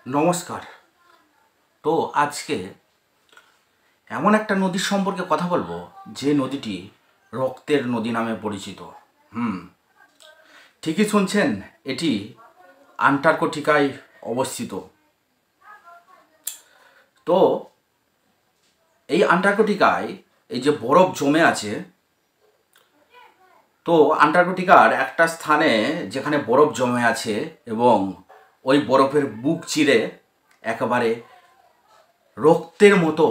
নমস্কার। তো আজকে এমন একটা নদীর সম্পর্কে কথা বলবো যে নদীটি রক্তের নদী নামে পরিচিত। হুম ঠিকই শুনছেন, এটি আন্টার্কটিকায় অবস্থিত। তো এই আন্টার্কটিকায় এই যে বরফ জমে আছে, তো আন্টার্কটিকার একটা স্থানে যেখানে বরফ জমে আছে এবং ওই বরফের বুক চিরে একেবারে রক্তের মতো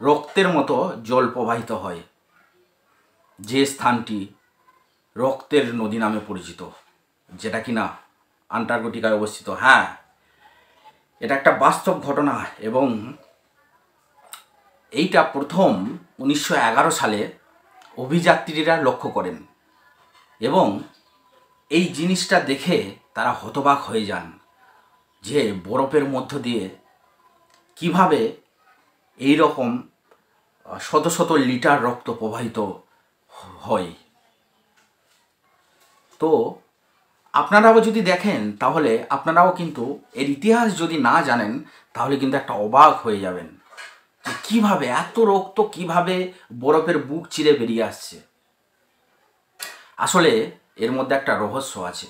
রক্তের মতো জল প্রবাহিত হয়, যে স্থানটি রক্তের নদী নামে পরিচিত, যেটা কিনা আন্টার্কটিকায় অবস্থিত। হ্যাঁ, এটা একটা বাস্তব ঘটনা এবং এইটা প্রথম 1911 সালে অভিযাত্রীরা লক্ষ্য করেন এবং এই জিনিসটা দেখে তারা হতবাক হয়ে যান যে বরফের মধ্য দিয়ে কিভাবে এই রকম শত শত লিটার রক্ত প্রবাহিত হয়। তো আপনারাও যদি দেখেন তাহলে আপনারাও কিন্তু এর ইতিহাস যদি না জানেন তাহলে কিন্তু একটা অবাক হয়ে যাবেন যে কীভাবে এত রক্ত কিভাবে বরফের বুক চিরে বেরিয়ে আসছে। আসলে এর মধ্যে একটা রহস্য আছে।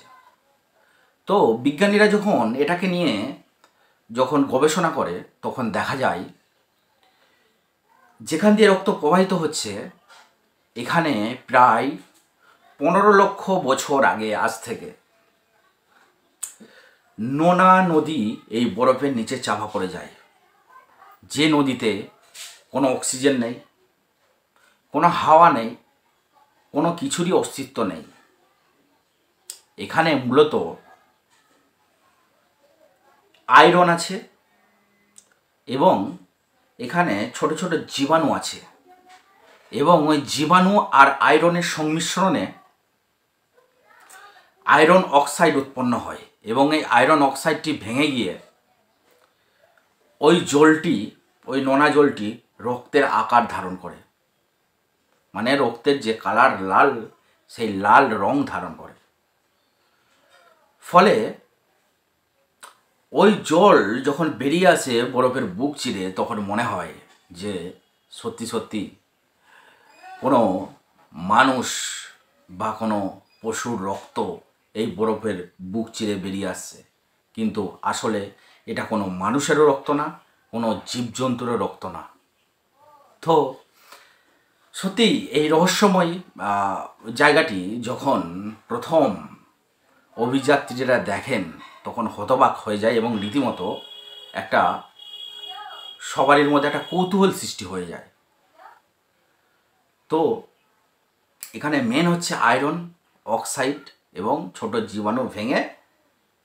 তো বিজ্ঞানীরা যখন এটাকে নিয়ে গবেষণা করে তখন দেখা যায় যেখান দিয়ে রক্ত প্রবাহিত হচ্ছে এখানে প্রায় 15 লক্ষ বছর আগে, আজ থেকে নোনা নদী এই বরফের নিচে চাপা পড়ে যায়, যে নদীতে কোনো অক্সিজেন নেই, কোনো হাওয়া নেই, কোনো কিছুরই অস্তিত্ব নেই। এখানে মূলত আয়রন আছে এবং এখানে ছোট ছোট জীবাণু আছে এবং ওই জীবাণু আর আয়রনের সংমিশ্রণে আয়রন অক্সাইড উৎপন্ন হয় এবং এই আয়রন অক্সাইডটি ভেঙে গিয়ে ওই নোনা জলটি রক্তের আকার ধারণ করে, মানে রক্তের যে কালার লাল, সেই লাল রং ধারণ করে। ফলে ওই জল যখন বেরিয়ে আসে বরফের বুক চিরে তখন মনে হয় যে সত্যি সত্যি কোনো মানুষ বা কোনো পশুর রক্ত এই বরফের বুক চিরে বেরিয়ে আসছে, কিন্তু আসলে এটা কোনো মানুষেরও রক্ত না, কোনো জীবজন্তুরও রক্ত না। তো সত্যি এই রহস্যময় জায়গাটি যখন প্রথম অভিযাত্রীরা দেখেন তখন হতবাক হয়ে যায় এবং রীতিমতো একটা সবারই মধ্যে একটা কৌতূহল সৃষ্টি হয়ে যায়। তো এখানে মেন হচ্ছে আয়রন অক্সাইড এবং ছোট জীবাণু ভেঙে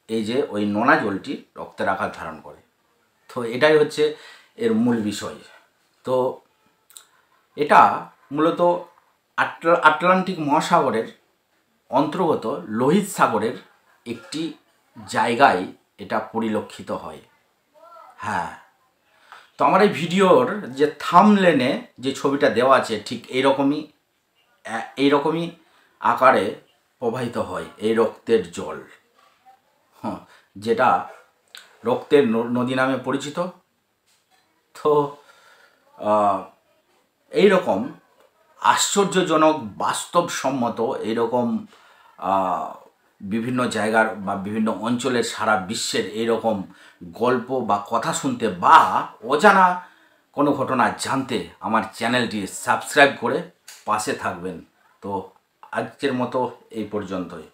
এই যে ওই নোনা জলটি রক্তের আকার ধারণ করে। তো এটাই হচ্ছে এর মূল বিষয়। তো এটা মূলত আটলান্টিক মহাসাগরের অন্তর্গত লোহিত সাগরের একটি জায়গায় এটা পরিলক্ষিত হয়। হ্যাঁ, তো আমার এই ভিডিওর যে থাম্বনেলে যে ছবিটা দেওয়া আছে ঠিক এইরকমই আকারে প্রবাহিত হয় এই রক্তের জল, যেটা রক্তের নদী নামে পরিচিত। তো এইরকম আশ্চর্যজনক বাস্তবসম্মত এইরকম বিভিন্ন জায়গার বা বিভিন্ন অঞ্চলের সারা বিশ্বের এইরকম গল্প বা কথা শুনতে বা অজানা কোনো ঘটনা জানতে আমার চ্যানেলটি সাবস্ক্রাইব করে পাশে থাকবেন। তো আজকের মতো এই পর্যন্তই।